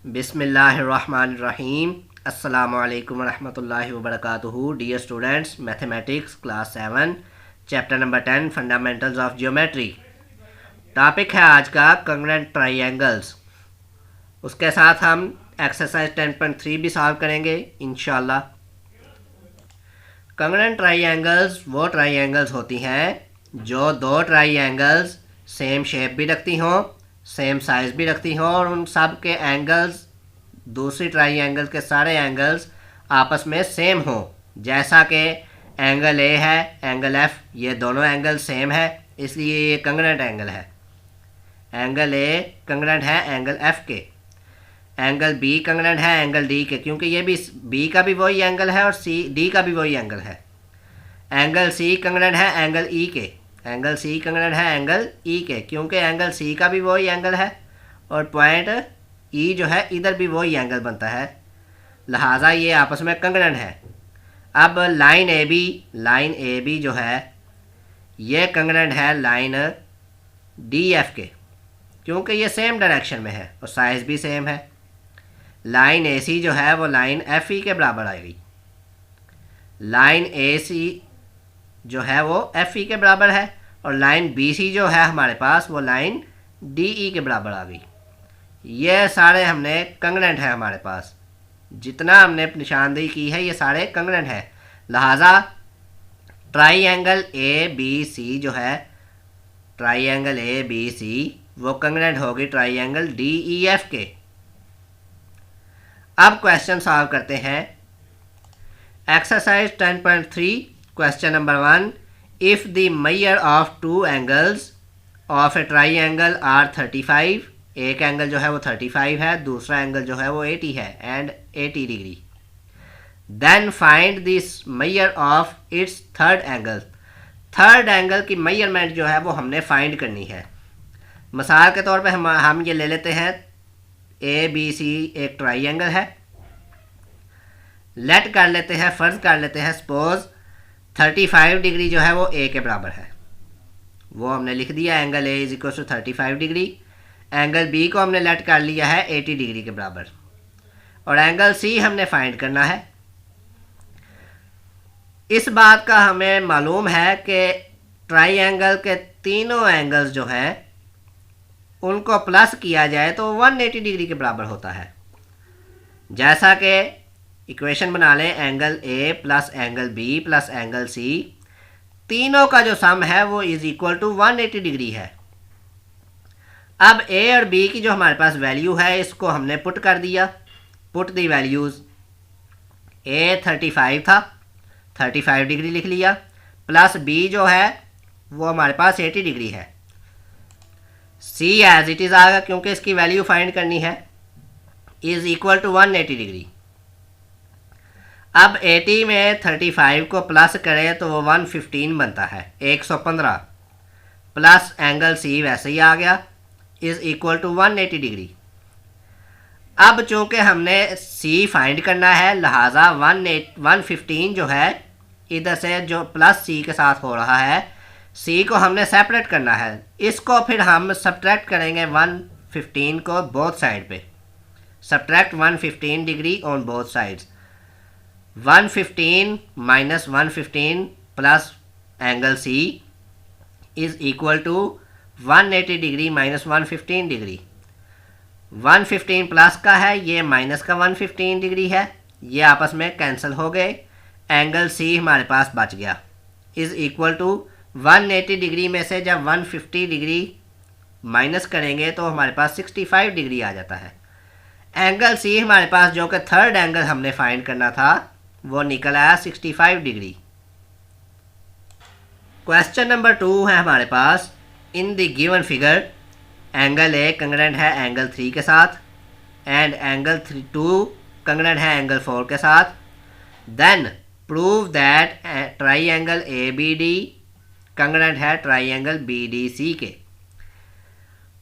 बिस्मिल्लाहिर्रहमानिर्रहीम। अस्सलामुअलैकुम रहमतुल्लाहि व बरकातुहू। Dear students, mathematics class 7 chapter number 10 fundamentals of geometry. Topic है आज का कंग्रेंट ट्राइंगल्स। उसके साथ हम एक्सरसाइज 10.3 भी सॉल्व करेंगे इंशाल्लाह। कंग्रेंट ट्राइंगल्स वो ट्राइंगल्स होती हैं जो दो ट्राइंगल्स सेम शेप भी रखती हों, सेम साइज़ भी रखती हों और उन सब के एंगल्स दूसरी ट्राइंगल के सारे एंगल्स आपस में सेम हों। जैसा कि एंगल ए है, एंगल एफ, ये दोनों एंगल सेम है, इसलिए ये कंग्रेंट एंगल है। एंगल ए कंग्रेंट है एंगल एफ के, एंगल बी कंग्रेंट है एंगल डी के, क्योंकि ये भी बी का भी वही एंगल है और सी डी का भी वही एंगल है। एंगल सी कंग्रेंट है एंगल ई के, एंगल सी कंग्रेंट है एंगल ई के, क्योंकि एंगल सी का भी वही एंगल है और पॉइंट ई जो है इधर भी वही एंगल बनता है, लिहाजा ये आपस में कंग्रेंट है। अब लाइन ए बी जो है ये कंग्रेंट है लाइन डी एफ के, क्योंकि ये सेम डायरेक्शन में है और साइज़ भी सेम है। लाइन ए सी जो है वो लाइन एफ ई के बराबर आएगी। लाइन ए सी जो है वो एफ ई के बराबर है और लाइन बी सी जो है हमारे पास वो लाइन डी ई के बराबर आ गई। ये सारे हमने कंग्रेंट है, हमारे पास जितना हमने निशानदेही की है ये सारे कंग्रेंट है, लिहाजा ट्राइंगल ए बी सी जो है, ट्राइंगल ए बी सी वो कंग्रेंट होगी ट्राइंगल डी ई एफ के। अब क्वेश्चन सॉल्व करते हैं। Exercise 10.3 question number 1, if the measure of two angles of a triangle are 35, एक एंगल जो है वो 35 है, दूसरा एंगल जो है वो 80 है and 80 degree, then find this measure of its third angle. Third angle की मेजरमेंट जो है वो हमने फाइंड करनी है। मिसाल के तौर पे हम ये ले लेते हैं ए बी सी एक ट्राइंगल है, लेट कर लेते हैं, फ़र्ज़ कर लेते हैं सपोज 35 डिग्री जो है वो ए के बराबर है, वो हमने लिख दिया angle A is equal to 35 degree. Angle B को हमने लेट कर लिया है 80 डिग्री के बराबर और एंगल सी हमने फाइंड करना है। इस बात का हमें मालूम है कि ट्राइंगल के तीनों एंगल्स जो हैं उनको प्लस किया जाए तो 180 डिग्री के बराबर होता है। जैसा कि इक्वेशन बना लें, angle A plus angle B plus angle C, तीनों का जो सम है वो इज इक्वल टू 180 डिग्री है। अब ए और बी की जो हमारे पास वैल्यू है इसको हमने पुट कर दिया, पुट दी वैल्यूज़। ए 35 था, 35 डिग्री लिख लिया, प्लस बी जो है वो हमारे पास 80 डिग्री है। सी एज इट इज़ आएगा क्योंकि इसकी वैल्यू फाइंड करनी है, इज इक्वल टू 180 डिग्री। अब 80 में 35 को प्लस करें तो वो 115 बनता है, 115, प्लस एंगल सी वैसे ही आ गया, इज इक्वल टू 180 डिग्री। अब चूंकि हमने सी फाइंड करना है, लिहाजा 115 जो है इधर से जो प्लस सी के साथ हो रहा है, सी को हमने सेपरेट करना है। इसको फिर हम सब्ट्रैक्ट करेंगे 115 को बोथ साइड पे, subtract 115 degree on both sides. 115 minus 115 plus angle C is equal to 180 degree minus 115 degree. 115 plus का है, ये माइनस का 115 डिग्री है, ये आपस में कैंसिल हो गए, एंगल सी हमारे पास बच गया, इज इक्वल टू 180 डिग्री में से जब 150 डिग्री माइनस करेंगे तो हमारे पास 65 डिग्री आ जाता है। एंगल सी हमारे पास जो कि थर्ड एंगल हमने फाइंड करना था वो निकल आया 65 डिग्री। क्वेश्चन नंबर 2 है हमारे पास, in the given figure angle A congruent है एंगल 3 के साथ एंड एंगल 2 कंग्रेंट है एंगल 4 के साथ, then prove that triangle A B D congruent है ट्राइंगल बी डी सी के।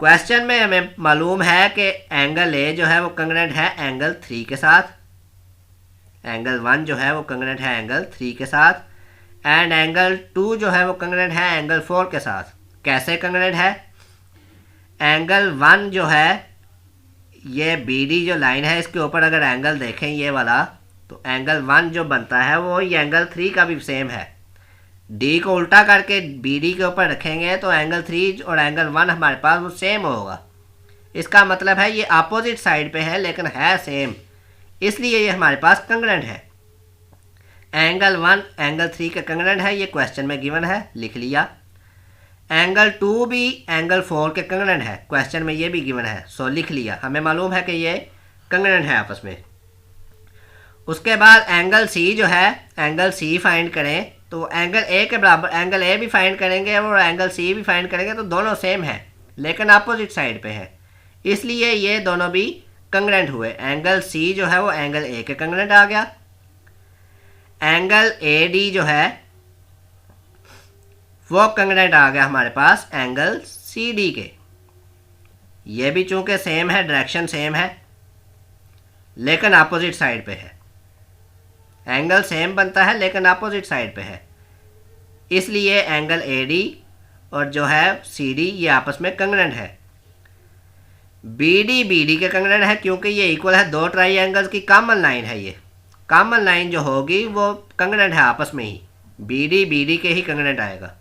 क्वेश्चन में हमें मालूम है कि एंगल ए जो है वो कंग्रेंट है एंगल 3 के साथ, एंगल 1 जो है वो कंग्रेंट है एंगल 3 के साथ एंड एंगल 2 जो है वो कंग्रेंट है एंगल 4 के साथ। कैसे कंग्रेंट है? एंगल 1 जो है ये बी डी जो लाइन है इसके ऊपर अगर एंगल देखें ये वाला, तो एंगल 1 जो बनता है वो ये एंगल 3 का भी सेम है। डी को उल्टा करके बी डी के ऊपर रखेंगे तो एंगल 3 और एंगल 1 हमारे पास वो सेम होगा। इसका मतलब है ये अपोजिट साइड पे है लेकिन है सेम, इसलिए ये हमारे पास कंग्रेंट है। एंगल 1 एंगल 3 का कंग्रेंट है, ये क्वेश्चन में गिवन है, लिख लिया। एंगल 2 भी एंगल 4 के कंग्रेंट है, क्वेश्चन में ये भी गिवन है, सो लिख लिया। हमें मालूम है कि ये कंग्रेंट है आपस में। उसके बाद एंगल सी जो है, एंगल सी फाइंड करें तो एंगल ए के बराबर एंगल ए भी फाइंड करेंगे और एंगल सी भी फाइंड करेंगे, तो दोनों सेम है लेकिन अपोजिट साइड पे है, इसलिए ये दोनों भी कंग्रेंट हुए। एंगल सी जो है वो एंगल ए के कंग्रेंट आ गया। एंगल ए डी जो है वो कंग्रेंट आ गया हमारे पास एंगल सी डी के। ये भी चूंकि सेम है, डायरेक्शन सेम है लेकिन अपोजिट साइड पे है। एंगल सेम बनता है लेकिन अपोजिट साइड पे है, इसलिए एंगल ए डी और जो है सी डी ये आपस में कंग्रेंट है। बी डी के कंग्रेंट है क्योंकि ये इक्वल है, दो ट्राइएंगल्स की कॉमन लाइन है। ये कॉमन लाइन जो होगी वो कंग्रेंट है आपस में ही, बी डी के ही कंग्रेंट आएगा।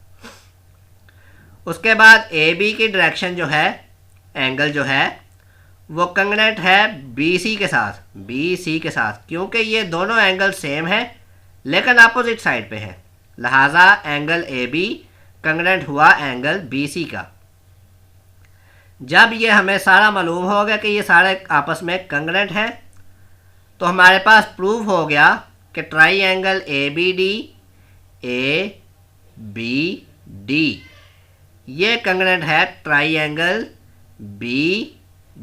उसके बाद ए बी की डायरेक्शन जो है, एंगल जो है वो कंग्रेंट है बी सी के साथ, क्योंकि ये दोनों एंगल सेम है लेकिन अपोजिट साइड पे है, लिहाजा एंगल ए बी कंग्रेंट हुआ एंगल बी सी का। जब ये हमें सारा मालूम हो गया कि ये सारे आपस में कंग्रेंट हैं, तो हमारे पास प्रूव हो गया कि ट्राइएंगल ए बी डी ये कंग्रेंट है ट्राइएंगल बी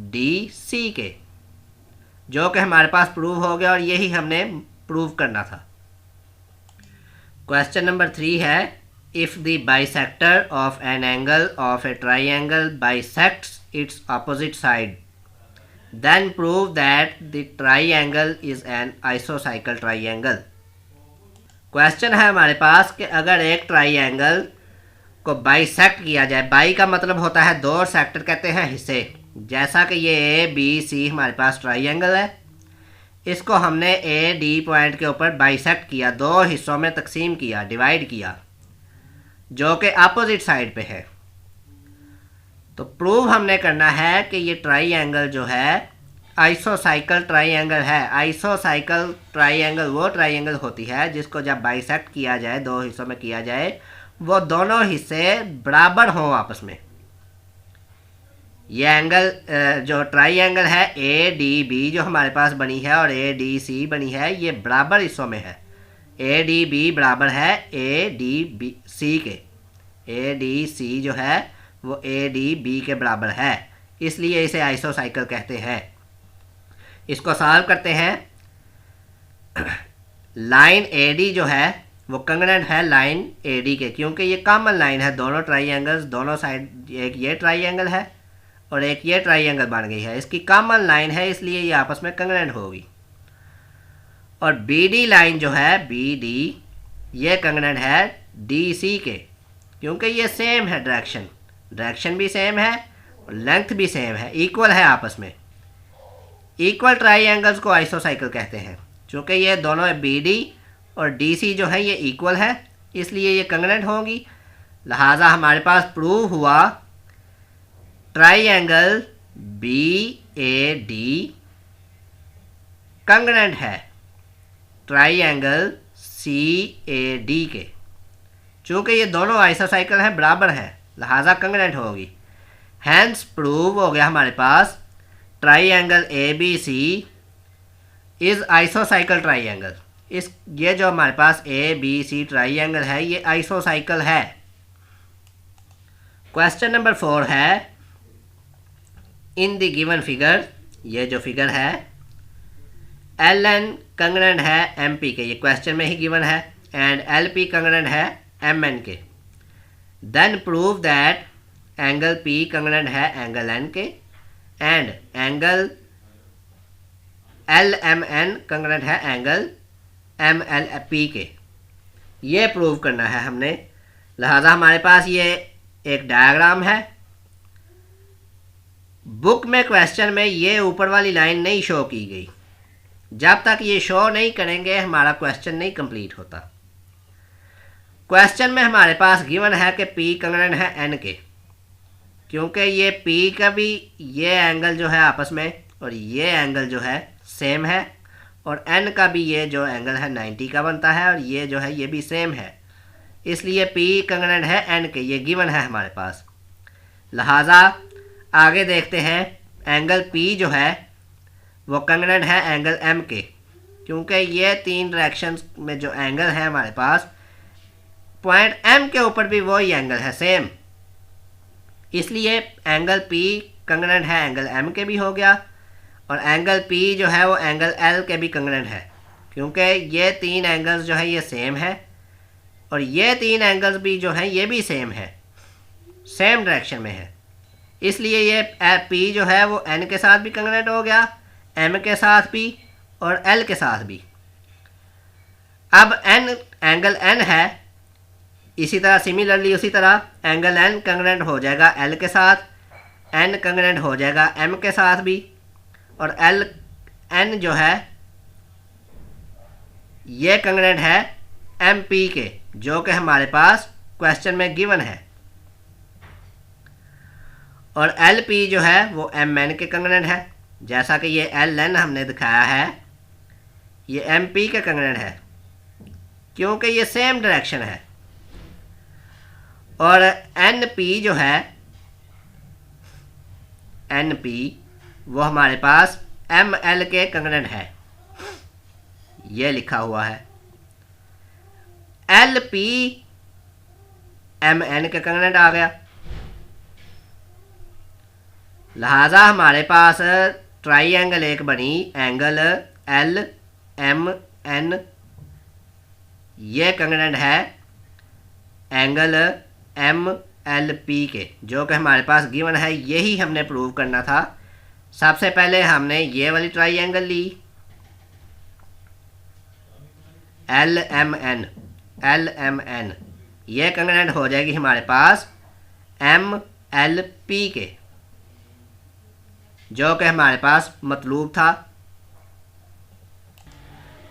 डी सी के, जो कि हमारे पास प्रूव हो गया और यही हमने प्रूव करना था। क्वेश्चन नंबर 3 है, if the bisector of an angle of a triangle bisects its opposite side then prove that the triangle is an आइसोसाइकल ट्राइएंगल। क्वेश्चन है हमारे पास कि अगर एक ट्राइएंगल को बाइसेक्ट किया जाए, बाई का मतलब होता है दो और सेक्टर कहते हैं हिस्से, जैसा कि ये ए बी सी हमारे पास ट्राइएंगल है, इसको हमने ए डी पॉइंट के ऊपर बाइसेक्ट किया, दो हिस्सों में तकसीम किया, डिवाइड किया, जो कि अपोजिट साइड पे है। तो प्रूव हमने करना है कि ये ट्राइएंगल जो है आइसोसाइकल ट्राइएंगल है। आइसोसाइकल ट्राइएंगल वो ट्राइएंगल होती है जिसको जब बाइसेक्ट किया जाए, दो हिस्सों में किया जाए, वो दोनों हिस्से बराबर हों आपस में। ये एंगल जो ट्राइएंगल है ए डी बी जो हमारे पास बनी है और ए डी सी बनी है, ये बराबर हिस्सों में है। ए डी बी बराबर है ए डी बी सी के, ए डी सी जो है वो ए डी बी के बराबर है, इसलिए इसे आइसोसाइकल कहते हैं। इसको सॉल्व करते हैं। लाइन ए डी जो है वो कंग्रेंट है लाइन ए डी के, क्योंकि ये कॉमन लाइन है, दोनों ट्राइएंगल्स दोनों साइड, एक ये ट्राइएंगल है और एक ये ट्राइएंगल बन गई है, इसकी कॉमन लाइन है, इसलिए ये आपस में कंग्रेंट होगी। और बी डी लाइन जो है बी डी ये कंग्रेंट है डी सी के, क्योंकि ये सेम है, डायरेक्शन भी सेम है और लेंथ भी सेम है, इक्वल है आपस में। इक्वल ट्राइएंगल्स को आइसोसाइकल कहते हैं। चूँकि ये दोनों बी डी और डी सी जो है ये इक्वल है, इसलिए ये कंग्रेंट होंगी, लिहाजा हमारे पास प्रूव हुआ triangle B A D congruent है ट्राइएंगल सी ए डी के। चूँकि ये दोनों आइसोसाइकल हैं, बराबर हैं, लिहाजा कंग्रेंट होगी। हैंस प्रूव हो गया हमारे पास triangle A B C is आइसोसाइकल ट्राइएंगल। ये जो हमारे पास ए बी सी ट्राइएंगल है ये आइसोसाइकल है। क्वेश्चन नंबर 4 है, इन द गिवन फिगर, ये जो फिगर है एल एन कंग्रेंट है एम पी के, ये क्वेश्चन में ही गिवन है, एंड एल पी कंग्रेंट है एम एन के, then prove that angle P congruent है एंगल एन के and angle L M N congruent है एंगल एम एल पी के। ये प्रूव करना है हमने, लिहाजा हमारे पास ये एक डायग्राम है, बुक में क्वेश्चन में ये ऊपर वाली लाइन नहीं शो की गई। जब तक ये शो नहीं करेंगे हमारा क्वेश्चन नहीं कंप्लीट होता। क्वेश्चन में हमारे पास गिवन है कि P कंग्रेंट है N के, क्योंकि ये P का भी ये एंगल जो है आपस में और ये एंगल जो है सेम है, और N का भी ये जो एंगल है 90 का बनता है, और ये जो है ये भी सेम है, इसलिए P कंग्रेंट है N के, ये गिवन है हमारे पास। लिहाजा आगे देखते हैं, एंगल P जो है वो कंग्रेंट है एंगल M के, क्योंकि ये तीन डायरेक्शंस में जो एंगल है हमारे पास पॉइंट M के ऊपर भी वही एंगल है सेम, इसलिए एंगल P कंग्रेंट है एंगल M के भी हो गया, और एंगल P जो है वो एंगल L के भी कंग्रेंट है, क्योंकि ये तीन एंगल्स जो है ये सेम है, और ये तीन एंगल्स भी जो हैं ये भी सेम है, सेम डायरेक्शन में है, इसलिए ये P जो है वो N के साथ भी कंग्रेंट हो गया, M के साथ भी और L के साथ भी। अब एंगल N है, इसी तरह सिमिलरली उसी तरह एंगल N कंग्रेंट हो जाएगा L के साथ, N कंग्रेंट हो जाएगा M के साथ भी, और N जो है ये कंग्रेंट है MP के, जो कि हमारे पास क्वेश्चन में गिवन है, और LP जो है वो MN के कंग्रेंट है, जैसा कि ये LN हमने दिखाया है ये MP के कंग्रेंट है, क्योंकि ये सेम डायरेक्शन है, और NP जो है NP वो हमारे पास ML के कंग्रेंट है, ये लिखा हुआ है। LP MN के कंग्रेंट आ गया, लिहाजा हमारे पास ट्राइंगल एक बनी एंगल LMN, ये कंग्रेंट है एंगल MLP के, जो कि हमारे पास गिवन है, यही हमने प्रूव करना था। सबसे पहले हमने ये वाली ट्राइंगल ली LMN, ये कंग्रेंट हो जाएगी हमारे पास MLP के, जो कि हमारे पास मतलूब था।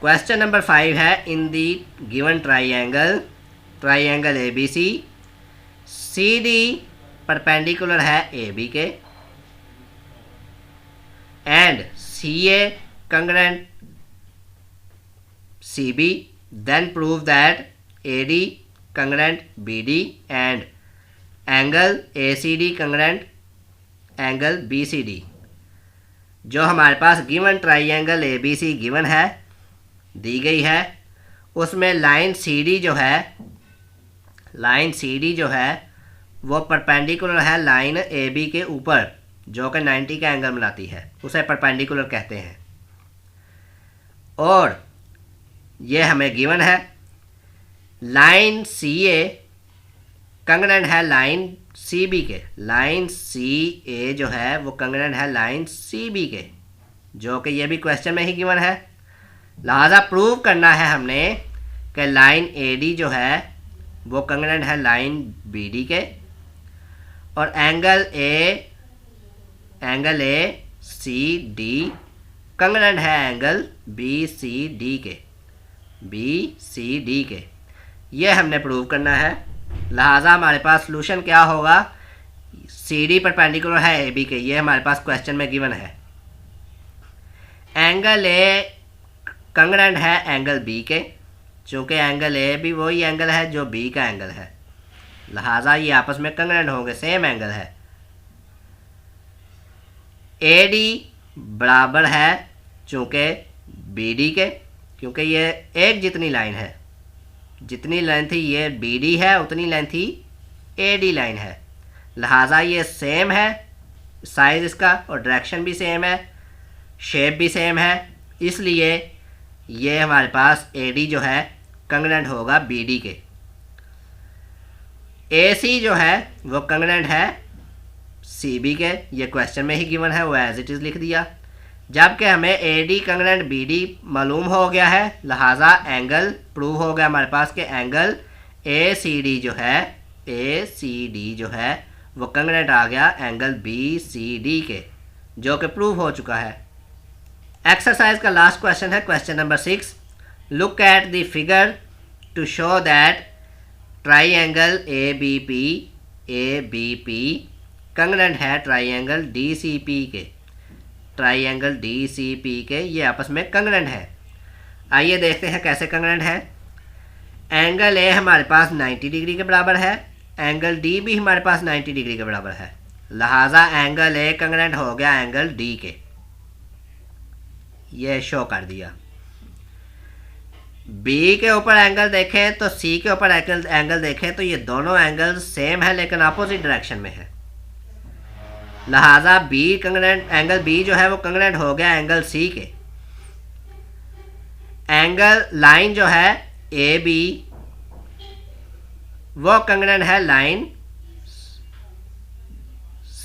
क्वेश्चन नंबर 5 है, in the given triangle ABC CD perpendicular है AB के and CA congruent CB, then prove that AD congruent BD and angle ACD congruent angle BCD। जो हमारे पास गिवन ट्राइंगल ABC गिवन है, दी गई है, उसमें लाइन CD जो है वो परपेंडिकुलर है लाइन AB के ऊपर, जो कि 90 का एंगल बनाती है, उसे परपेंडिकुलर कहते हैं, और ये हमें गिवन है। लाइन CA कंग्रेंट है लाइन CB के, लाइन CA जो है वो कंग्रेंट है लाइन CB के, जो कि ये भी क्वेश्चन में ही गिवन है। लिहाजा प्रूव करना है हमने कि लाइन AD जो है वो कंग्रेंट है लाइन BD के, और एंगल ACD कंग्रेंट है एंगल BCD के, ये हमने प्रूव करना है। लिहाजा हमारे पास सॉल्यूशन क्या होगा, CD परपेंडिकुलर है AB के, ये हमारे पास क्वेश्चन में गिवन है। एंगल A कंग्रेंट है एंगल B के, चूँकि एंगल A भी वही एंगल है जो B का एंगल है, लिहाजा ये आपस में कंग्रेंट होंगे, सेम एंगल है। AD बराबर है चूँकि BD के, क्योंकि ये एक जितनी लाइन है, जितनी लेंथ थी ये BD है उतनी लेंथ ही AD लाइन है, लिहाजा ये सेम है, साइज़ इसका और डायरेक्शन भी सेम है, शेप भी सेम है, इसलिए ये हमारे पास AD जो है कंग्रेंट होगा BD के। AC जो है वो कंग्रेंट है CB के, ये क्वेश्चन में ही गिवन है, वो एज इट इज़ लिख दिया। जबकि हमें AD कंग्रेंट BD मालूम हो गया है, लिहाजा एंगल प्रूव हो गया हमारे पास कि एंगल ACD जो है वो कंग्रेंट आ गया एंगल BCD के, जो कि प्रूव हो चुका है। एक्सरसाइज का लास्ट क्वेश्चन है question number 6। Look at the figure to show that triangle ABP congruent है ट्राइंगल DCP के। ट्राइंगल DCP के ये आपस में कंग्रेंट है। आइए देखते हैं कैसे कंग्रेंट है। एंगल A हमारे पास 90 डिग्री के बराबर है, एंगल D भी हमारे पास 90 डिग्री के बराबर है, लिहाजा एंगल A कंग्रेंट हो गया एंगल D के। ये शो कर दिया। B के ऊपर एंगल देखें तो C के ऊपर एंगल देखें तो ये दोनों एंगल सेम है लेकिन अपोजिट डायरेक्शन में है, लिहाजा एंगल B जो है वो कंग्रेंट हो गया एंगल C के। एंगल लाइन जो है AB वो कंग्रेंट है लाइन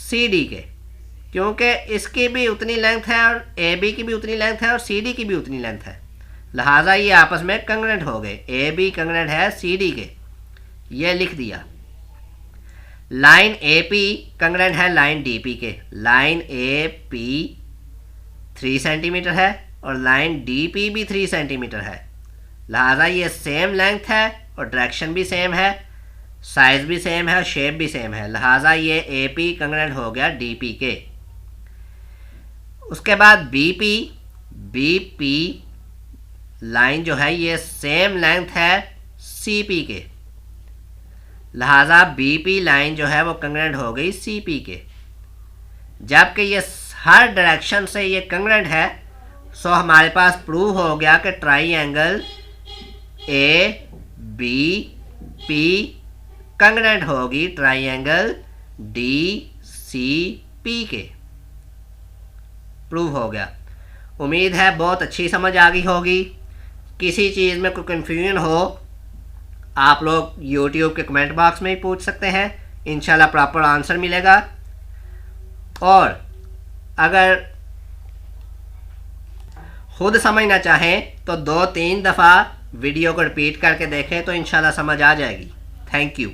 CD के, क्योंकि इसकी भी उतनी लेंथ है और AB की भी उतनी लेंथ है और CD की भी उतनी लेंथ है, लिहाजा ये आपस में कंग्रेंट हो गए। AB कंग्रेंट है CD के, ये लिख दिया। लाइन AP कंग्रेंट है लाइन DP के। लाइन AP 3 सेंटीमीटर है और लाइन DP भी 3 सेंटीमीटर है, लिहाजा ये सेम लेंथ है और डायरेक्शन भी सेम है, साइज भी सेम है और शेप भी सेम है, लिहाजा ये AP कंग्रेंट हो गया DP के। उसके बाद BP लाइन जो है ये सेम लेंथ है CP के, लिहाजा BP लाइन जो है वो कंग्रेंट हो गई CP के। जबकि ये हर डायरेक्शन से ये कंग्रेंट है, सो हमारे पास प्रूव हो गया कि ट्राइंगल ABP कंग्रेंट होगी ट्राइंगल DCP के। प्रूव हो गया। उम्मीद है बहुत अच्छी समझ आ गई होगी। किसी चीज़ में कोई कन्फ्यूजन हो आप लोग YouTube के कमेंट बॉक्स में ही पूछ सकते हैं, इंशाल्लाह प्रॉपर आंसर मिलेगा। और अगर खुद समझना चाहें तो 2-3 दफ़ा वीडियो को रिपीट करके देखें तो इंशाल्लाह समझ आ जाएगी। Thank you.